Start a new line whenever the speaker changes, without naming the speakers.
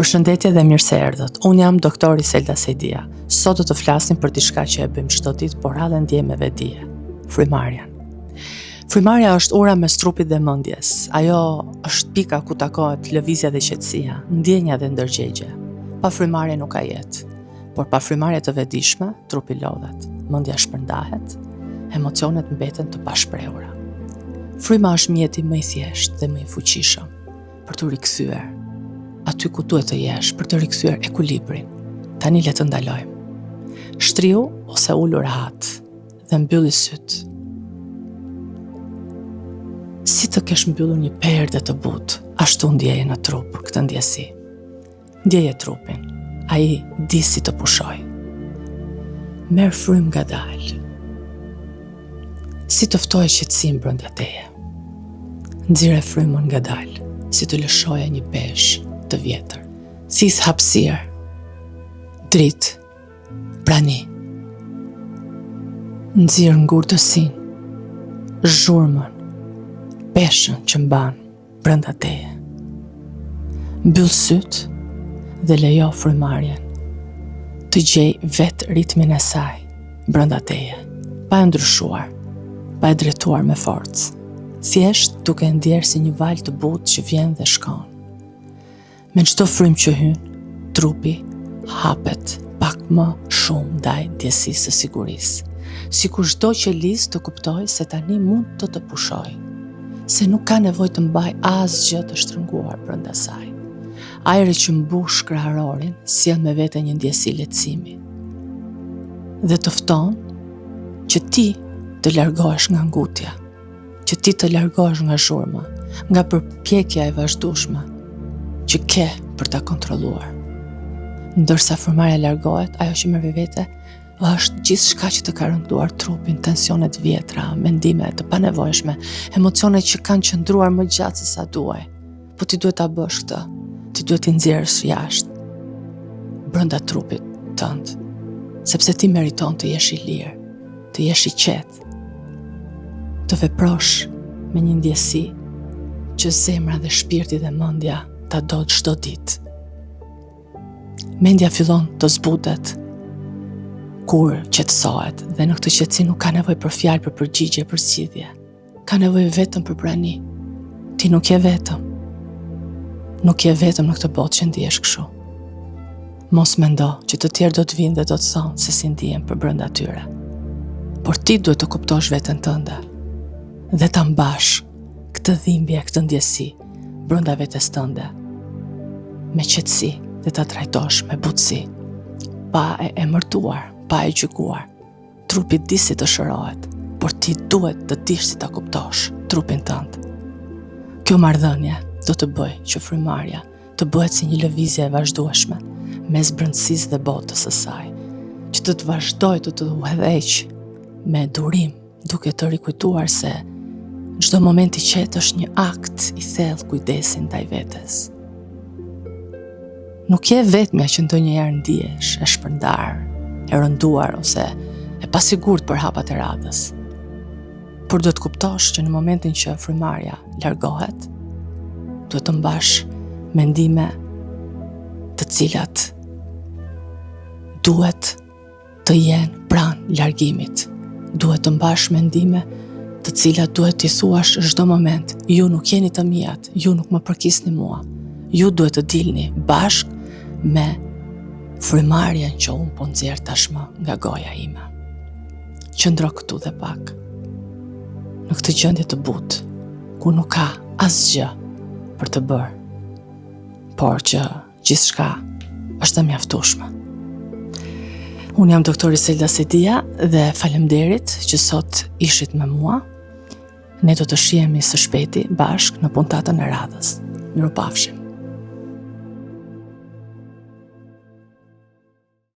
Përshëndetje dhe mirë se erdhët. Unë jam doktori Selda Sejdia. Sot do të flasim për diçka që e bëjmë çdo ditë, por radhë ndjeme dhe dije. Frymarrjen. Frymarrja është ura mes trupit dhe mendjes. Ajo është pika ku takohet lëvizja dhe qetësia, ndjenja dhe ndërgjegje. Pa frymarrje nuk ka jetë. Por pa frymarrje të vetëdijshme, trupi lodhet, mendja shpërndahet, emocionet mbeten të pashprehura. Fryma është mjeti më i thjeshtë dhe më i fuqishëm për të rikthyer aty ku duhet të jesh, për të rikthyer ekuilibrin. Tani le të ndalojmë. Shtriu ose ulu rahat dhe mbylli syt. Si të kesh mbyllur një perde të butë, ashtu ndjeje në trup këtë ndjesi. Ndjeje trupin, ai di si të pushoj. Merr frym ngadalë. Si të ftoje qetësim brenda teje. Nxirre frymën ngadalë, si të lëshoje një peshë të vjetër. Thith hapësirë, dritë, prani. Nxirr ngurtësinë, zhurmën, peshën që mban brenda teje. Mbyll syt dhe lejo frymarrjen të gjej vetë ritmin e saj brenda teje, pa e ndryshuar, pa e drejtuar me forcë, thjesht duke ndjerë si një valë të butë që vjen dhe shkon. Me çdo frym që hyn, trupi hapet pak më shumë ndaj ndjesisë së sigurisë. Sikur çdo qelis të kuptoj se tani mund të pushoj, se nuk ka nevojë të mbaj asgjë të shtrënguar brenda saj. Ajri që mbush krahërorin sjell me vete një ndjesi lehtësimi. Dhe të fton që ti të largohesh nga ngutja, që ti të largohesh nga zhurma, nga përpjekja e vazhdueshme që ke për ta kontrolluar. Ndërsa frymarrja largohet, ajo që merr vete është gjithçka që të ka rënduar trupin, tensionet vjetra, mendime të panevojshme, emocione që kanë qëndruar më gjatë se sa duaj. Po ti duhet ta bësh këtë. Ti duhet t'i nxjerrësh jashtë, brenda trupit tënd, sepse ti meriton të jesh i lirë, të jesh i qetë, të veprosh me një ndjesi që zemra dhe shpirti dhe mendja ta do çdo ditë. Mendja fillon të zbutet kur qetësohet dhe në këtë qetësi nuk ka nevojë për fjalë, për përgjigje, për zgjidhje. Ka nevojë vetëm për prani. Ti nuk je vetëm. Nuk je vetëm në këtë botë që ndihesh kështu. Mos mendo që të tjerë do të vinë dhe do të thonë se si ndihen për brenda tyre. Por ti duhet të kuptosh veten tënde dhe ta mbash këtë dhimbje, këtë ndjesi brenda vetes tënde me qetësi dhe ta trajtosh me butësi, pa e emërtuar, pa e gjykuar. Trupi di si të shërohet, por ti duhet të dish si ta kuptosh trupin tënd. Kjo marrëdhënie do të bëj që frymarrja të bëhet si një lëvizje e vazhdueshme mes brendësisë dhe botës së saj, që të vazhdoj të udhëheq me durim, duke të rikujtuar se çdo moment i qetë është një akt i thellë kujdesi ndaj vetes. Nuk je vetmja që ndonjëherë ndihesh e shpërndar, e rënduar ose e pasigurt për hapat e radhës. Por duhet të kuptosh që në momentin që frymarrja largohet, duhet të mbash mendime të cilat duhet të jenë pranë largimit. Duhet të mbash mendime të cilat duhet t'i thuash çdo moment, ju nuk jeni të mijat, ju nuk më përkisni mua. Ju duhet të dilni bashkë me frymarrjen që unë po nxjerr tashmë nga goja ime. Qëndro këtu dhe pak, në këtë gjendje të butë, ku nuk ka asgjë për të bërë, por që gjithçka është e mjaftueshme. Unë jam doktori Selda Sejdia dhe faleminderit që sot ishit me mua. Ne do të shihemi së shpejti bashkë në puntatën e radhës. Mirupafshim.